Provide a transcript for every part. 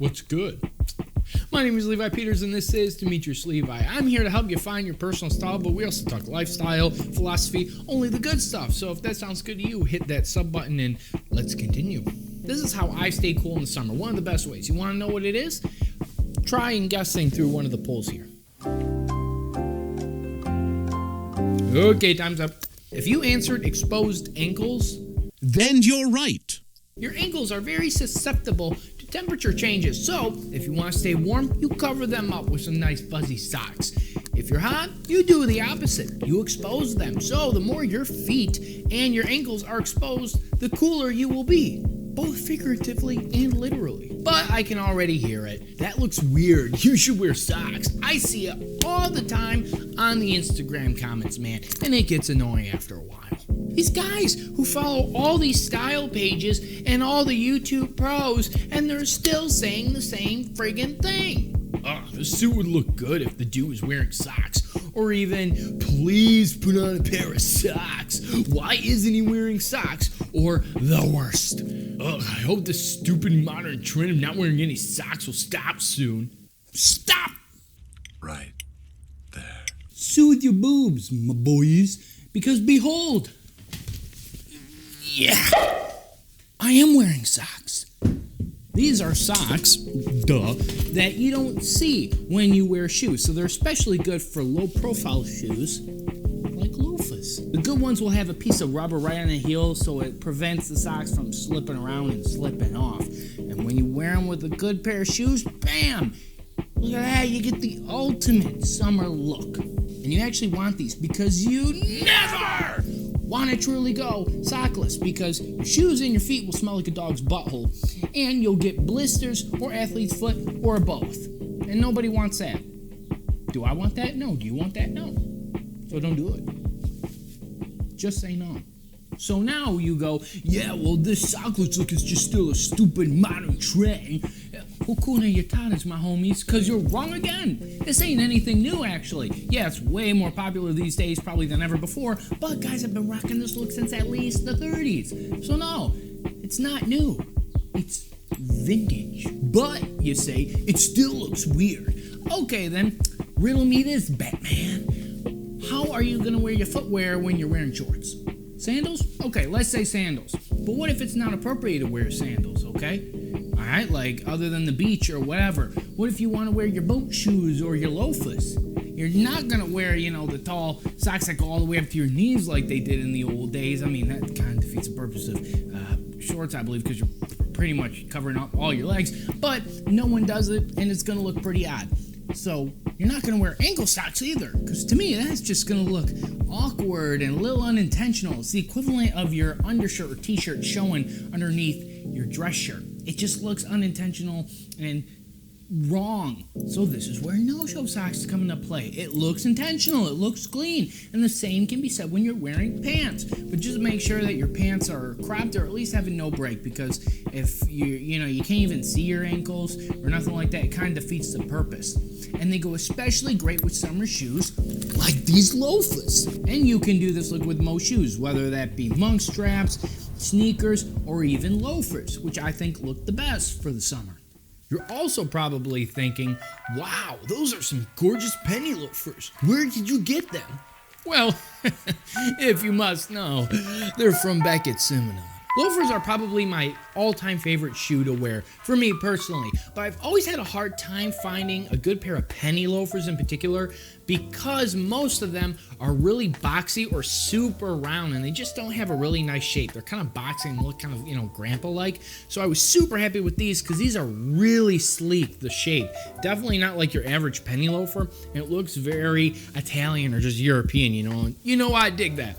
What's good? My name is Levi Peters and this is Demetrios Levi. I'm here to help you find your personal style, but we also talk lifestyle, philosophy, only the good stuff. So if that sounds good to you, hit that sub button and let's continue. This is how I stay cool in the summer. One of the best ways. You want to know what it is? Try and guessing through one of the polls here. Okay, time's up. If you answered exposed ankles, then you're right. Your ankles are very susceptible to temperature changes, so if you want to stay warm, you cover them up with some nice fuzzy socks. If you're hot, you do the opposite. You expose them, so the more your feet and your ankles are exposed, the cooler you will be, both figuratively and literally. But I can already hear it. That looks weird. You should wear socks. I see it all the time on the Instagram comments, man, and it gets annoying after a while. These guys who follow all these style pages and all the YouTube pros, and they're still saying the same friggin' thing. The suit would look good if the dude was wearing socks. Or even, please put on a pair of socks. Why isn't he wearing socks? Or the worst. I hope this stupid modern trend of not wearing any socks will stop soon. Stop! Right there. Soothe your boobs, my boys, because behold, yeah, I am wearing socks. These are socks, that you don't see when you wear shoes. So they're especially good for low-profile shoes, like loafers. The good ones will have a piece of rubber right on the heel so it prevents the socks from slipping around and slipping off. And when you wear them with a good pair of shoes, bam! Look at that, you get the ultimate summer look. And you actually want these because you never want to truly go sockless, because your shoes and your feet will smell like a dog's butthole and you'll get blisters or athlete's foot or both. And nobody wants that. Do I want that? No. Do you want that? No. So don't do it. Just say no. So now you go, yeah, well, this sockless look is just still a stupid modern trend. Hakuna Yatadas, my homies, because you're wrong again. This ain't anything new, actually. Yeah, it's way more popular these days probably than ever before, but guys have been rocking this look since at least the 30s. So no, it's not new. It's vintage. But, you say, it still looks weird. Okay, then, riddle me this, Batman. How are you going to wear your footwear when you're wearing shorts? Sandals? Okay, let's say sandals. But what if it's not appropriate to wear sandals, okay? Alright, like other than the beach or whatever. What if you want to wear your boat shoes or your loafers? You're not going to wear, the tall socks that go all the way up to your knees like they did in the old days. I mean, that kind of defeats the purpose of shorts, I believe, because you're pretty much covering up all your legs. But no one does it, and it's going to look pretty odd. So you're not going to wear ankle socks either, because to me, that's just going to look awkward and a little unintentional. It's the equivalent of your undershirt or t-shirt showing underneath your dress shirt. It just looks unintentional and wrong. So this is where no-show socks come into play. It looks intentional, it looks clean, and the same can be said when you're wearing pants. But just make sure that your pants are cropped or at least have a no break, because if you can't even see your ankles or nothing like that, it kind of defeats the purpose. And they go especially great with summer shoes like these loafers. And you can do this look with most shoes, whether that be monk straps, sneakers, or even loafers, which I think look the best for the summer. You're also probably thinking, wow, those are some gorgeous penny loafers. Where did you get them? Well, if you must know, they're from BECKETT SIMONON. Loafers are probably my all-time favorite shoe to wear, for me personally, but I've always had a hard time finding a good pair of penny loafers in particular, because most of them are really boxy or super round, and they just don't have a really nice shape. They're kind of boxy and look kind of, grandpa-like. So I was super happy with these, because these are really sleek, the shape. Definitely not like your average penny loafer, and it looks very Italian or just European, I dig that.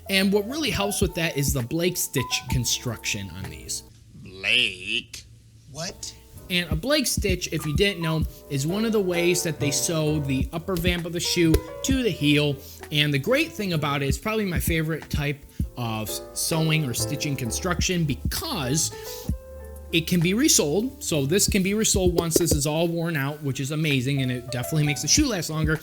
And what really helps with that is the Blake stitch construction on these. Blake? What? And a Blake stitch, if you didn't know, is one of the ways that they sew the upper vamp of the shoe to the heel. And the great thing about it is probably my favorite type of sewing or stitching construction, because it can be resoled. So this can be resoled once this is all worn out, which is amazing, and it definitely makes the shoe last longer.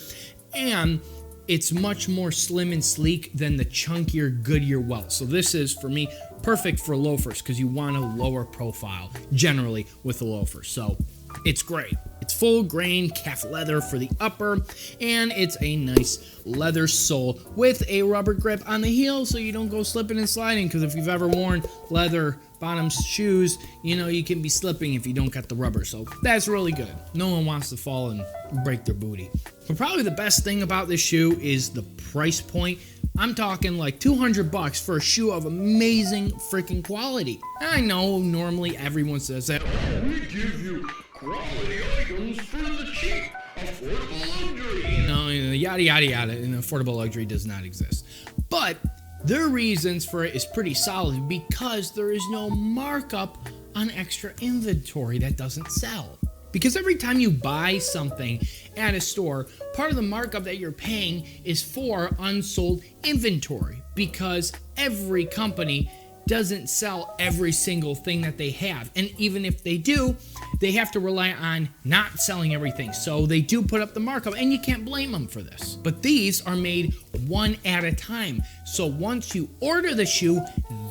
And it's much more slim and sleek than the chunkier Goodyear welt. So this is, for me, perfect for loafers, because you want a lower profile generally with the loafers. So It's great. It's full grain calf leather for the upper, and it's a nice leather sole with a rubber grip on the heel so you don't go slipping and sliding, because if you've ever worn leather bottom shoes, you know you can be slipping if you don't got the rubber, so that's really good. No one wants to fall and break their booty. But probably the best thing about this shoe is the price point. I'm talking like $200 for a shoe of amazing freaking quality. I know normally everyone says that, oh, we give you quality items for the cheap, affordable luxury. You know, yada yada yada, and affordable luxury does not exist. But their reasons for it is pretty solid because there is no markup on extra inventory that doesn't sell. Because every time you buy something at a store, part of the markup that you're paying is for unsold inventory, because every company doesn't sell every single thing that they have. And even if they do, they have to rely on not selling everything. So they do put up the markup, and you can't blame them for this. But these are made one at a time. So once you order the shoe,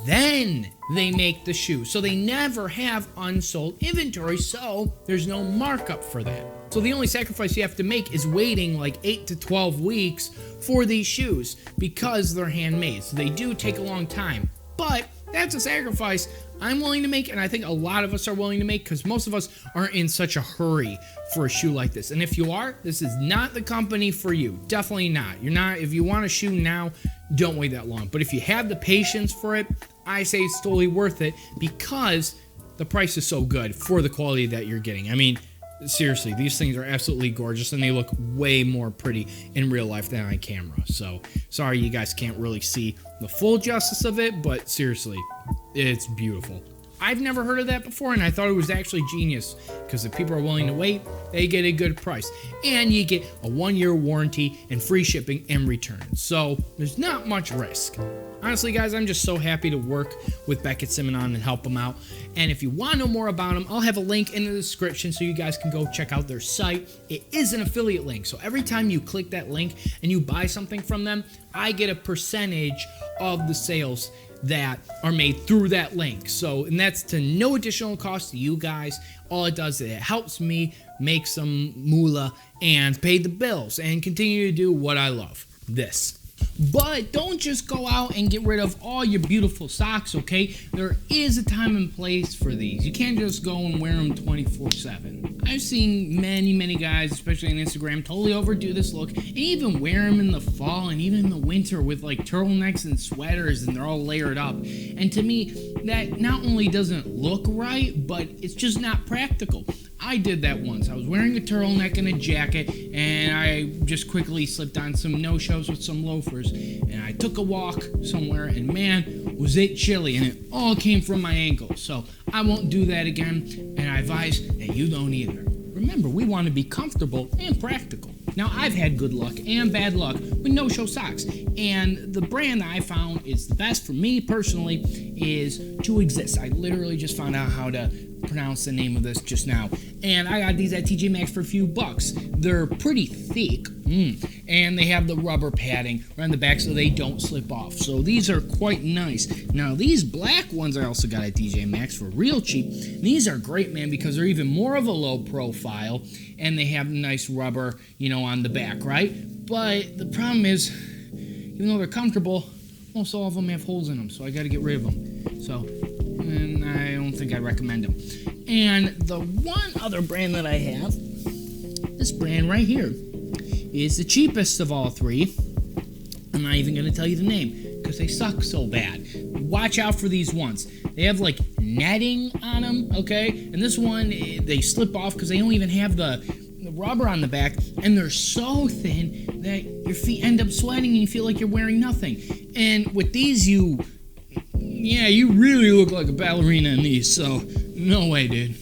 then they make the shoe. So they never have unsold inventory, so there's no markup for that. So the only sacrifice you have to make is waiting like 8 to 12 weeks for these shoes because they're handmade. So they do take a long time. But that's a sacrifice I'm willing to make, and I think a lot of us are willing to make, because most of us aren't in such a hurry for a shoe like this. And if you are, this is not the company for you. Definitely not. You're not. If you want a shoe now, don't wait that long. But if you have the patience for it, I say it's totally worth it, because the price is so good for the quality that you're getting. I mean, seriously, these things are absolutely gorgeous, and they look way more pretty in real life than on camera. So sorry you guys can't really see the full justice of it, but seriously, it's beautiful. I've never heard of that before, and I thought it was actually genius, because if people are willing to wait, they get a good price, and you get a 1-year warranty and free shipping and returns. So there's not much risk. Honestly, guys, I'm just so happy to work with BECKETT SIMONON and help them out. And if you want to know more about them, I'll have a link in the description so you guys can go check out their site. It is an affiliate link, so every time you click that link and you buy something from them, I get a percentage of the sales that are made through that link. So, and that's to no additional cost to you guys. All it does is it helps me make some moolah and pay the bills and continue to do what I love, this. But don't just go out and get rid of all your beautiful socks, okay? There is a time and place for these. You can't just go and wear them 24/7. I've seen many guys, especially on Instagram, totally overdo this look and even wear them in the fall and even in the winter with like turtlenecks and sweaters, and they're all layered up. And to me, that not only doesn't look right, but it's just not practical. I did that once. I was wearing a turtleneck and a jacket, and I just quickly slipped on some no-shows with some loafers, and I took a walk somewhere, and man, was it chilly, and it all came from my ankles. So I won't do that again, and I advise that you don't either. Remember, we want to be comfortable and practical. Now, I've had good luck and bad luck with no-show socks, and the brand that I found is the best for me personally is To Exist. I literally just found out how to pronounce the name of this just now, and I got these at TJ Maxx for a few bucks. They're pretty thick, and they have the rubber padding around the back so they don't slip off. So these are quite nice. Now, these black ones I also got at TJ Maxx for real cheap. These are great, man, because they're even more of a low profile, and they have nice rubber, you know, on the back, right? But the problem is, even though they're comfortable, most all of them have holes in them, so I got to get rid of them. So, and I don't think I recommend them. And the one other brand that I have, this brand right here, is the cheapest of all three. I'm not even going to tell you the name because they suck so bad. Watch out for these ones. They have like netting on them, okay? And this one, they slip off because they don't even have the rubber on the back, and they're so thin that your feet end up sweating and you feel like you're wearing nothing. And with these, you really look like a ballerina in these, so no way, dude.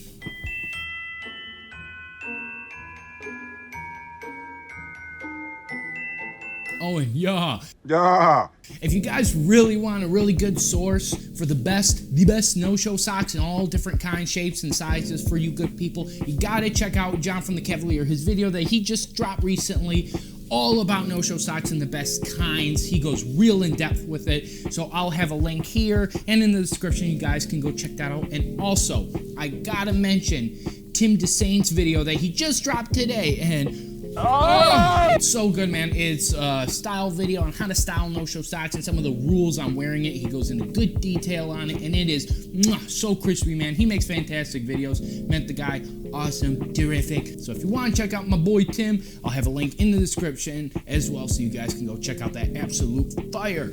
Oh, and yeah. If you guys really want a really good source for the best no-show socks in all different kinds, shapes, and sizes for you good people, you gotta check out John from the Cavalier, his video that he just dropped recently, all about no-show socks and the best kinds. He goes real in depth with it, so I'll have a link here and in the description. You guys can go check that out. And also, I gotta mention Tim Dessaint's video that he just dropped today, and it's so good, man. It's a style video on how to style no-show socks and some of the rules on wearing it. He goes into good detail on it, and it is so crispy, man. He makes fantastic videos. Met the guy, awesome, terrific. So if you want to check out my boy Tim, I'll have a link in the description as well, so you guys can go check out that absolute fire.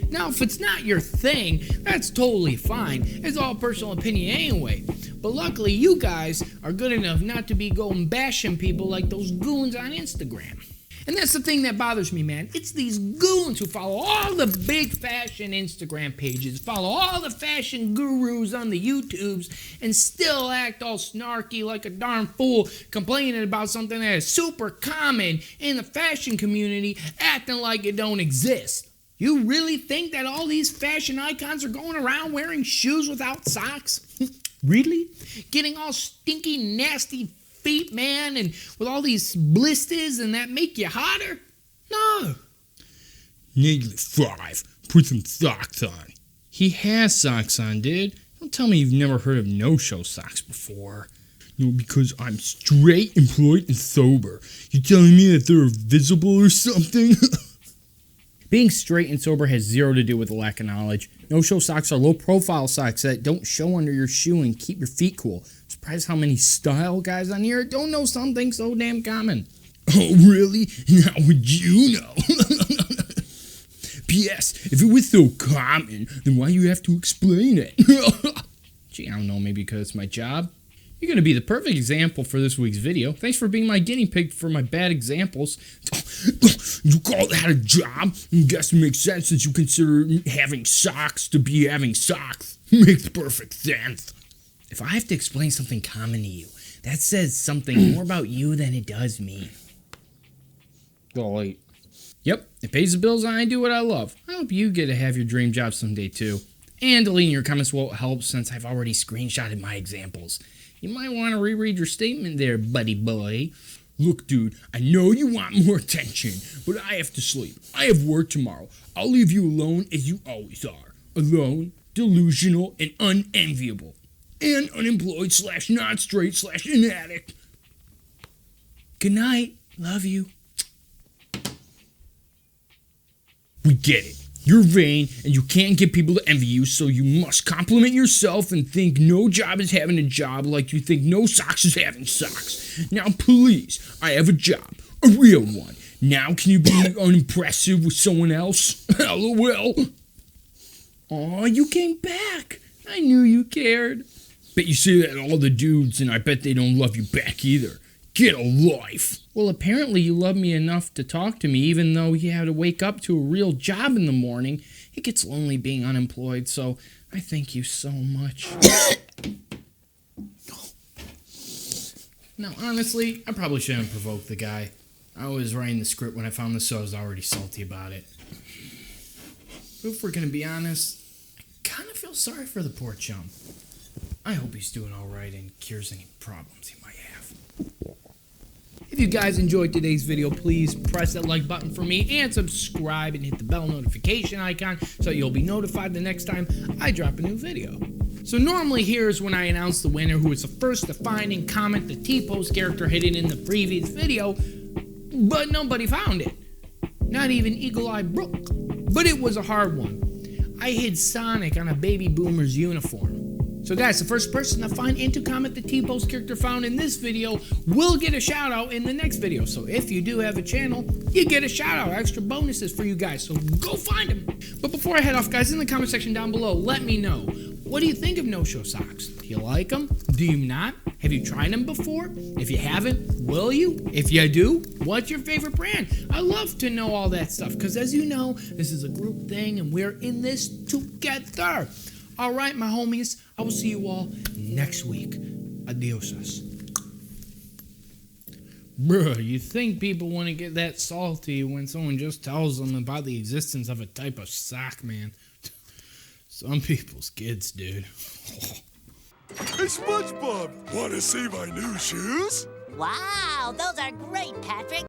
Now, if it's not your thing, that's totally fine. It's all personal opinion anyway. But luckily, you guys are good enough not to be going bashing people like those goons on Instagram. And that's the thing that bothers me, man. It's these goons who follow all the big fashion Instagram pages, follow all the fashion gurus on the YouTubes, and still act all snarky like a darn fool, complaining about something that is super common in the fashion community, acting like it don't exist. You really think that all these fashion icons are going around wearing shoes without socks? Really? Getting all stinky, nasty feet, man, and with all these blisters and that make you hotter? No. -5. Put some socks on. He has socks on, dude. Don't tell me you've never heard of no-show socks before. No, because I'm straight, employed, and sober. You telling me that they're visible or something? Being straight and sober has zero to do with the lack of knowledge. No-show socks are low-profile socks that don't show under your shoe and keep your feet cool. I'm surprised how many style guys on here don't know something so damn common. Oh, really? How would you know? P.S. If it was so common, then why do you have to explain it? Gee, I don't know, maybe because it's my job. You're going to be the perfect example for this week's video. Thanks for being my guinea pig for my bad examples. You call that a job? I guess it makes sense since you consider having socks to be having socks. Makes perfect sense. If I have to explain something common to you, that says something more about you than it does me. Golly. Yep, it pays the bills and I do what I love. I hope you get to have your dream job someday too. And deleting your comments won't help since I've already screenshotted my examples. You might want to reread your statement there, buddy boy. Look, dude, I know you want more attention, but I have to sleep. I have work tomorrow. I'll leave you alone as you always are. Alone, delusional, and unenviable. And unemployed / not straight / an addict. Good night. Love you. We get it. You're vain, and you can't get people to envy you, so you must compliment yourself and think no job is having a job like you think no socks is having socks. Now, please, I have a job, a real one. Now, can you be unimpressive with someone else? LOL. Aw, you came back. I knew you cared. Bet you say that to all the dudes, and I bet they don't love you back either. Get a life. Well, apparently you love me enough to talk to me, even though you had to wake up to a real job in the morning. It gets lonely being unemployed, so I thank you so much. Now, honestly, I probably shouldn't provoke the guy. I was writing the script when I found this, so I was already salty about it. But if we're going to be honest, I kind of feel sorry for the poor chum. I hope he's doing all right and cures any problems he might have. If you guys enjoyed today's video, please press that like button for me and subscribe and hit the bell notification icon so you'll be notified the next time I drop a new video. So normally here's when I announce the winner, who is the first to find and comment the T-Pose character hidden in the previous video, but nobody found it. Not even Eagle Eye Brooke. But it was a hard one. I hid Sonic on a baby boomer's uniform. So guys, the first person to find and to comment the T-Pose character found in this video will get a shout out in the next video. So if you do have a channel, you get a shout out, extra bonuses for you guys. So go find them. But before I head off, guys, in the comment section down below, let me know. What do you think of no-show socks? Do you like them? Do you not? Have you tried them before? If you haven't, will you? If you do, what's your favorite brand? I love to know all that stuff because as you know, this is a group thing and we're in this together. All right, my homies, I will see you all next week. Adioses. Bruh, you think people want to get that salty when someone just tells them about the existence of a type of sock, man. Some people's kids, dude. Hey, SpongeBob, want to see my new shoes? Wow, those are great, Patrick.